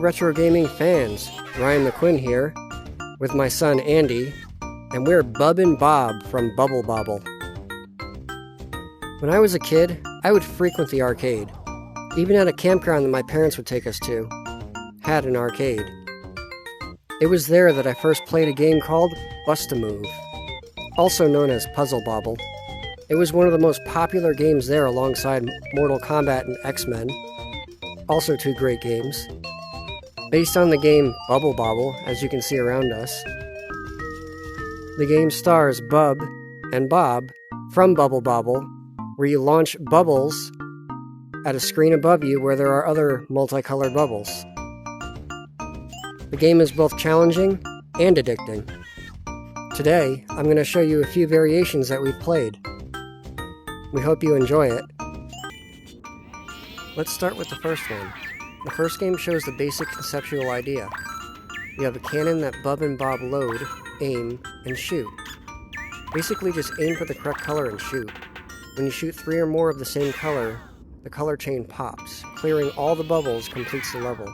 retro gaming fans, Ryan McQuinn here, with my son Andy, and we're Bub and Bob from Bubble Bobble. When I was a kid, I would frequent the arcade. Even at a campground that my parents would take us to, had an arcade. It was there that I first played a game called Bust-A-Move, also known as Puzzle Bobble. It was one of the most popular games there alongside Mortal Kombat and X-Men, also two great games. Based on the game Bubble Bobble, as you can see around us. The game stars Bub and Bob from Bubble Bobble, where you launch bubbles at a screen above you where there are other multicolored bubbles. The game is both challenging and addicting. Today, I'm going to show you a few variations that we've played. We hope you enjoy it. Let's start with the first one. The first game shows the basic conceptual idea. You have a cannon that Bub and Bob load, aim, and shoot. Basically just aim for the correct color and shoot. When you shoot 3 or more of the same color, the color chain pops. Clearing all the bubbles completes the level.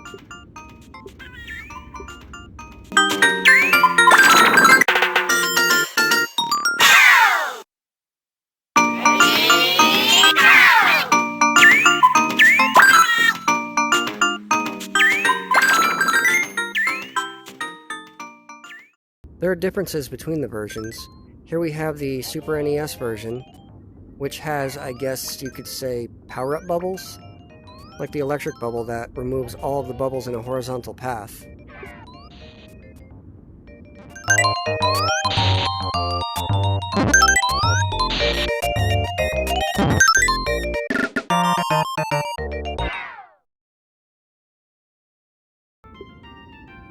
There are differences between the versions. Here we have the Super NES version, which has, I guess you could say, power-up bubbles? Like the electric bubble that removes all of the bubbles in a horizontal path.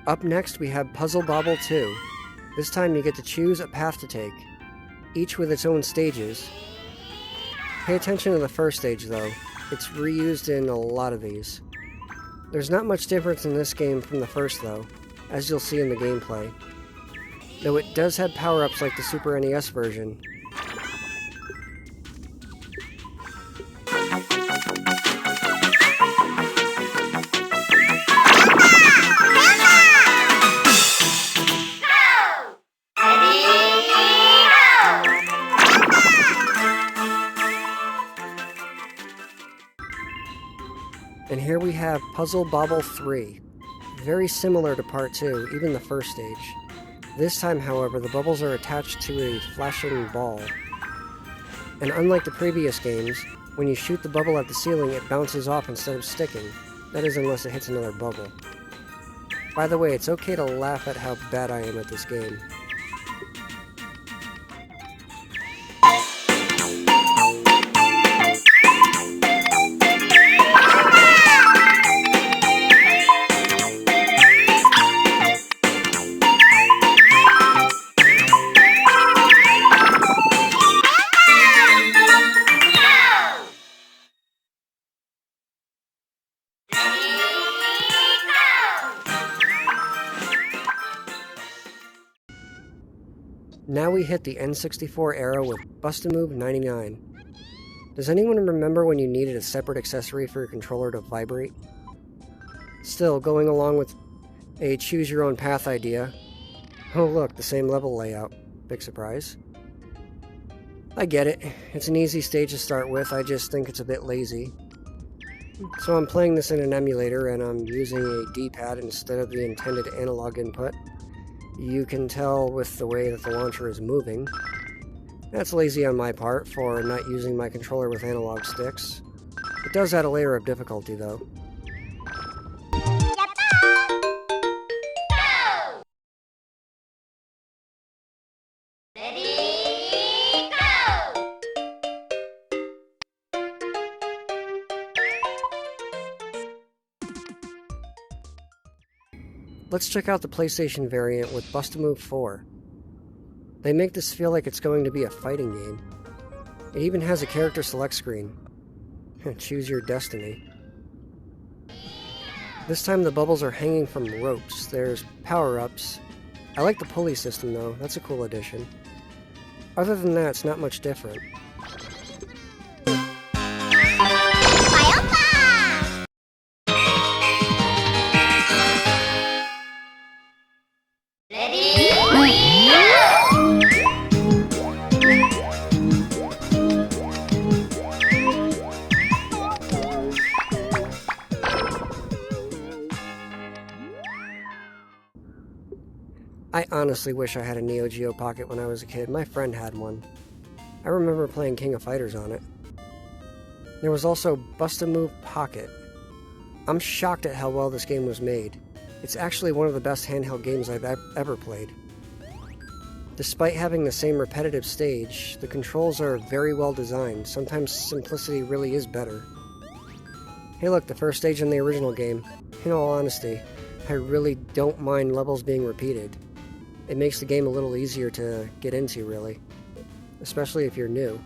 Up next we have Puzzle Bobble 2. This time you get to choose a path to take, each with its own stages. Pay attention to the first stage though, it's reused in a lot of these. There's not much difference in this game from the first though, as you'll see in the gameplay. Though it does have power-ups like the Super NES version. And here we have Puzzle Bobble 3. Very similar to Part 2, even the first stage. This time, however, the bubbles are attached to a flashing ball. And unlike the previous games, when you shoot the bubble at the ceiling, it bounces off instead of sticking. That is, unless it hits another bubble. By the way, it's okay to laugh at how bad I am at this game. Now we hit the N64 era with Bust-A-Move 99. Does anyone remember when you needed a separate accessory for your controller to vibrate? Still, going along with a choose-your-own-path idea. Oh look, the same level layout. Big surprise. I get it. It's an easy stage to start with, I just think it's a bit lazy. So I'm playing this in an emulator and I'm using a D-pad instead of the intended analog input. You can tell with the way that the launcher is moving. That's lazy on my part for not using my controller with analog sticks. It does add a layer of difficulty though. Let's check out the PlayStation variant with Bust-A-Move 4. They make this feel like it's going to be a fighting game. It even has a character select screen. Choose your destiny. This time the bubbles are hanging from ropes. There's power-ups. I like the pulley system though, that's a cool addition. Other than that, it's not much different. I honestly wish I had a Neo Geo Pocket when I was a kid. My friend had one. I remember playing King of Fighters on it. There was also Bust-A-Move Pocket. I'm shocked at how well this game was made. It's actually one of the best handheld games I've ever played. Despite having the same repetitive stage, the controls are very well designed. Sometimes simplicity really is better. Hey look, the first stage in the original game. In all honesty, I really don't mind levels being repeated. It makes the game a little easier to get into, really. Especially if you're new.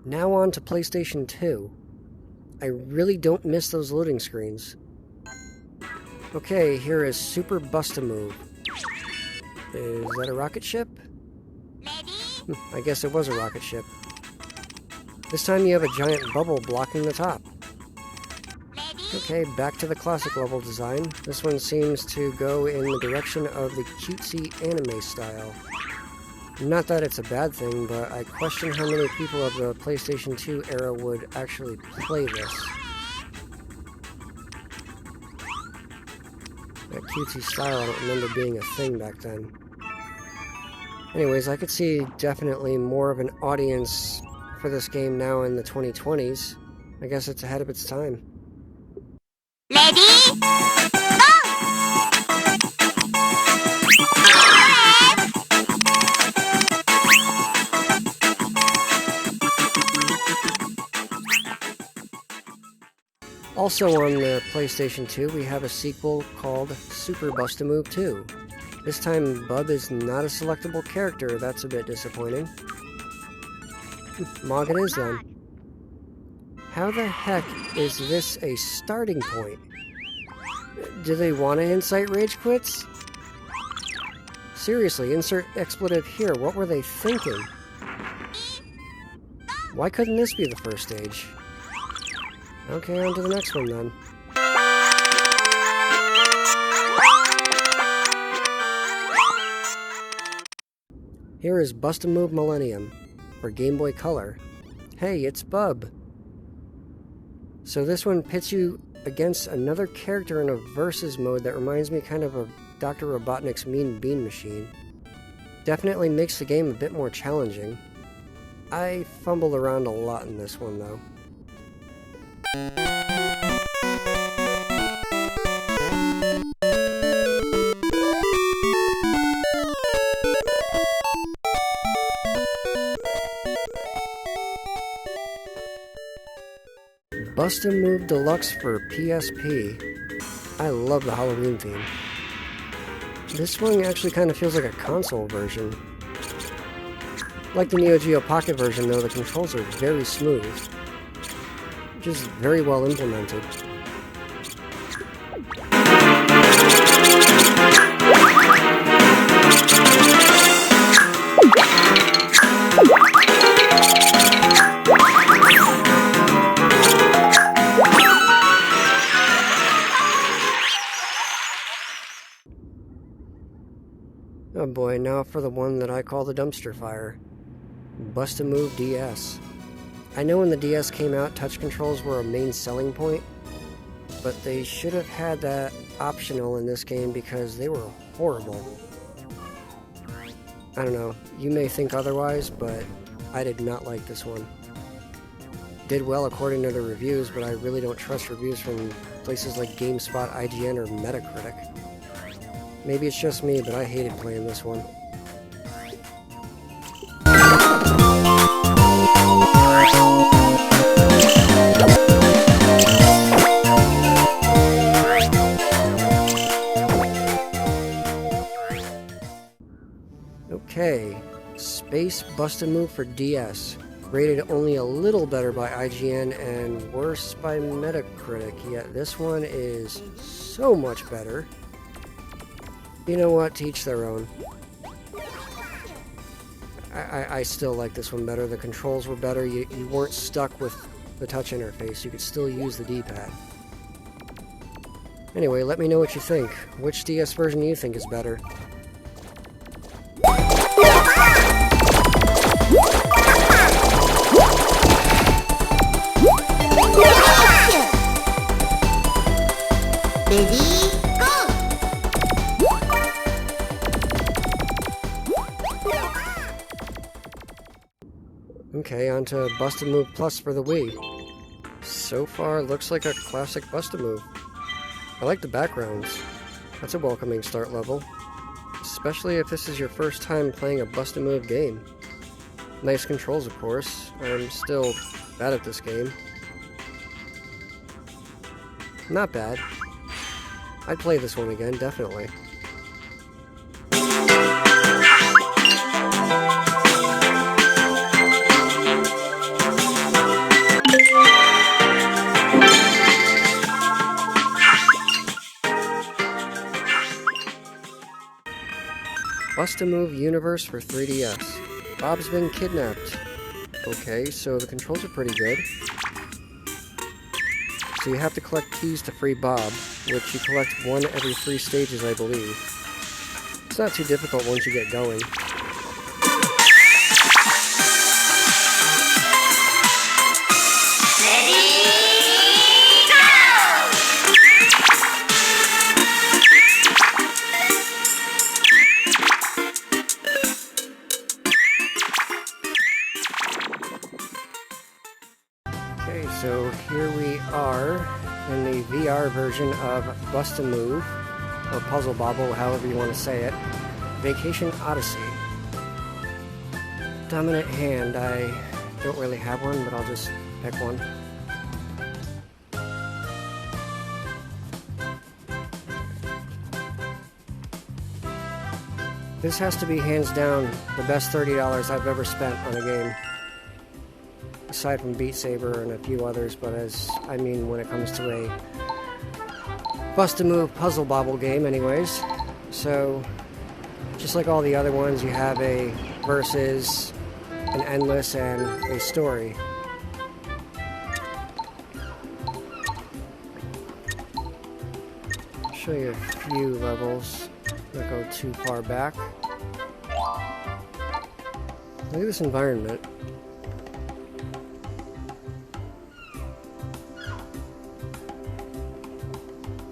Now on to PlayStation 2. I really don't miss those loading screens. Okay, here is Super Bust-A-Move. Is that a rocket ship? I guess it was a rocket ship. This time you have a giant bubble blocking the top. Okay, back to the classic level design. This one seems to go in the direction of the cutesy anime style. Not that it's a bad thing, but I question how many people of the PlayStation 2 era would actually play this. That cutesy style I don't remember being a thing back then. Anyways, I could see definitely more of an audience for this game now in the 2020s. I guess it's ahead of its time. Ready? Also on the PlayStation 2, we have a sequel called Super Bust-A-Move 2. This time, Bub is not a selectable character. That's a bit disappointing. Mog it is then. How the heck is this a starting point? Do they want to incite rage quits? Seriously, insert expletive here. What were they thinking? Why couldn't this be the first stage? Okay, on to the next one then. Here is Bust-A-Move Millennium for Game Boy Color. Hey, it's Bub. So this one pits you against another character in a versus mode that reminds me kind of Dr. Robotnik's Mean Bean Machine. Definitely makes the game a bit more challenging. I fumbled around a lot in this one though. Bust-A-Move Deluxe for PSP. I love the Halloween theme. This one actually kind of feels like a console version. Like the Neo Geo Pocket version though, the controls are very smooth. Just very well implemented. Oh boy, now for the one that I call the dumpster fire. Bust-A-Move DS. I know when the DS came out, touch controls were a main selling point, but they should have had that optional in this game because they were horrible. I don't know, you may think otherwise, but I did not like this one. Did well according to the reviews, but I really don't trust reviews from places like GameSpot, IGN, or Metacritic. Maybe it's just me, but I hated playing this one. Okay, Space Bust-A-Move for DS. Rated only a little better by IGN and worse by Metacritic, yet this one is so much better. You know what, to each their own. I still like this one better. The controls were better. You weren't stuck with the touch interface. You could still use the D-pad. Anyway, let me know what you think. Which DS version do you think is better? Ready, go! Okay, on to Bust a Move Plus for the Wii. So far, looks like a classic Bust a Move. I like the backgrounds. That's a welcoming start level. Especially if this is your first time playing a Bust a Move game. Nice controls, of course. I'm still bad at this game. Not bad. I'd play this one again, definitely. Bust a Move Universe for 3DS. Bob's been kidnapped. Okay, so the controls are pretty good. So you have to collect keys to free Bob, which you collect one every 3 stages, I believe. It's not too difficult once you get going. Okay, so here we are in the VR version of Bust a Move, or Puzzle Bobble, however you want to say it. Vacation Odyssey. Dominant hand. I don't really have one, but I'll just pick one. This has to be hands down the best $30 I've ever spent on a game. Aside from Beat Saber and a few others, but when it comes to a Bust a Move Puzzle Bobble game anyways. So, just like all the other ones, you have a versus, an endless, and a story. I'll show you a few levels. Don't go too far back. Look at this environment.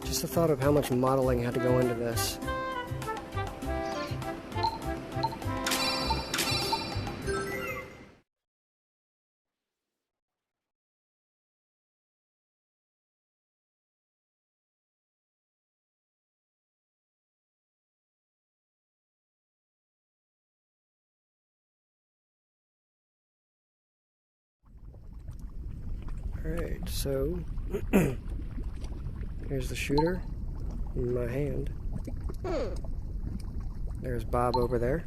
Just the thought of how much modeling had to go into this. Alright, so here's the shooter in my hand. There's Bob over there.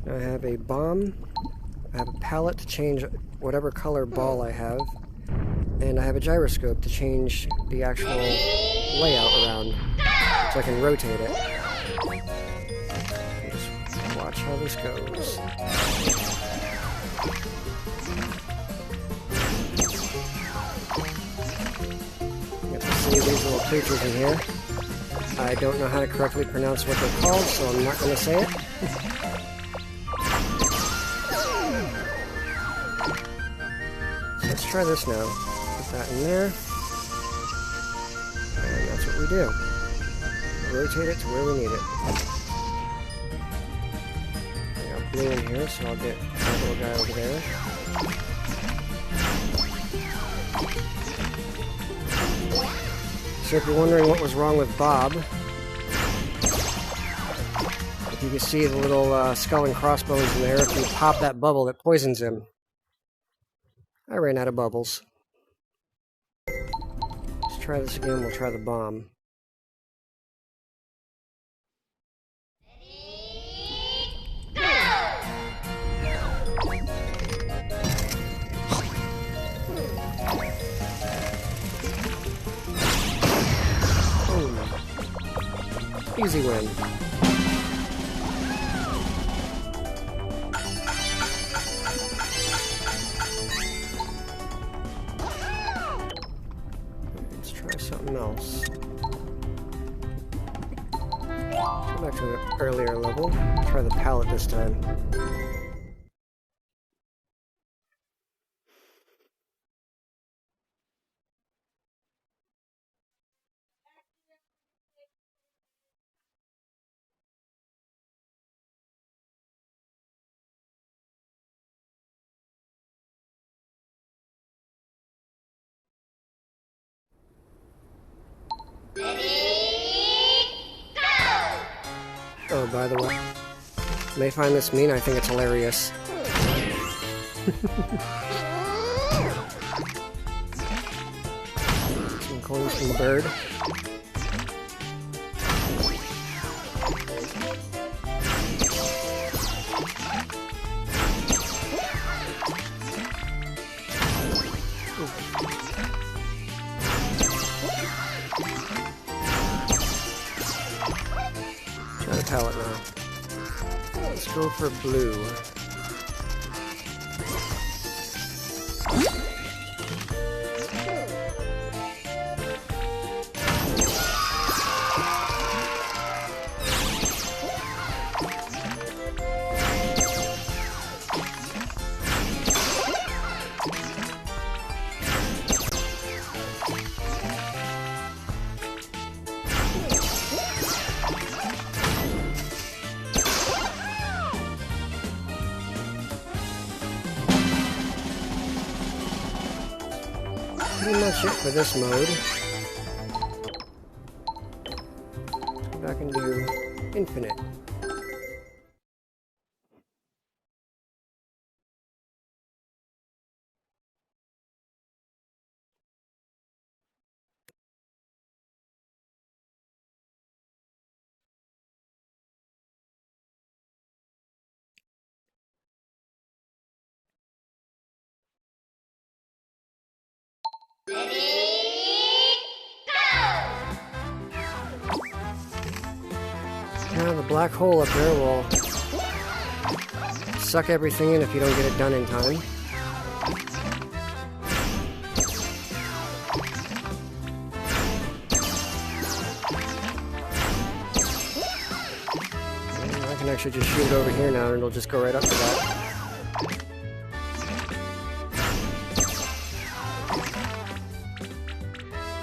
Now I have a bomb, I have a palette to change whatever color ball I have, and I have a gyroscope to change the actual layout around, so I can rotate it. Just watch how this goes. See these little creatures in here. I don't know how to correctly pronounce what they're called, so I'm not going to say it. So let's try this now. Put that in there. And that's what we do. Rotate it to where we need it. I got blue in here, so I'll get that little guy over there. So if you're wondering what was wrong with Bob, if you can see the little skull and crossbones in there, if you pop that bubble, it poisons him. I ran out of bubbles. Let's try this again, we'll try the bomb. Easy win. to an earlier level. Try the palette this time. Oh, by the way, you may find this mean, I think it's hilarious. Some coins from the bird. Try the palette now. Let's go for blue. Pretty much it for this mode. Back into Infinite. Now the black hole up there will suck everything in if you don't get it done in time. I can actually just shoot it over here now and it'll just go right up to that.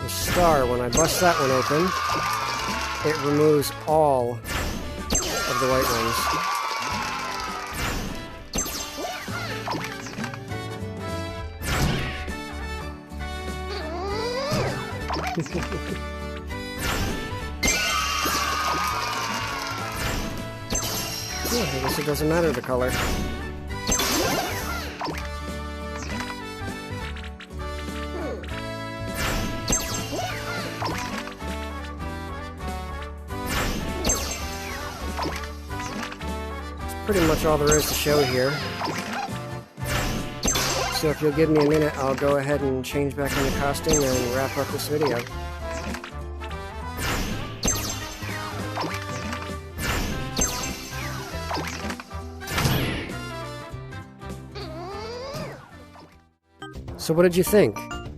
The star, when I bust that one open, it removes all of the white ones. Yeah, I guess it doesn't matter the color. Pretty much all there is to show here. So if you'll give me a minute, I'll go ahead and change back into costume and wrap up this video. So what did you think?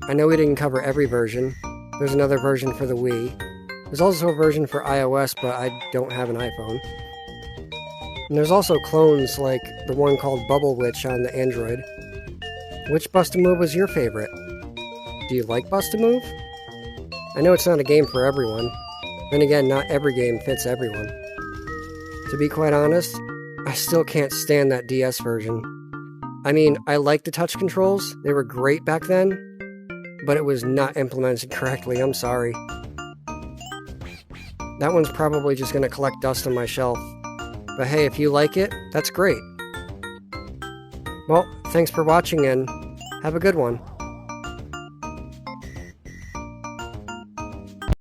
I know we didn't cover every version. There's another version for the Wii. There's also a version for iOS, but I don't have an iPhone. And there's also clones like the one called Bubble Witch on the Android. Which Bust-A-Move was your favorite? Do you like Bust-A-Move? I know it's not a game for everyone. Then again, not every game fits everyone. To be quite honest, I still can't stand that DS version. I mean, I like the touch controls, they were great back then, but it was not implemented correctly, I'm sorry. That one's probably just going to collect dust on my shelf. But hey, if you like it, that's great. Well, thanks for watching and have a good one.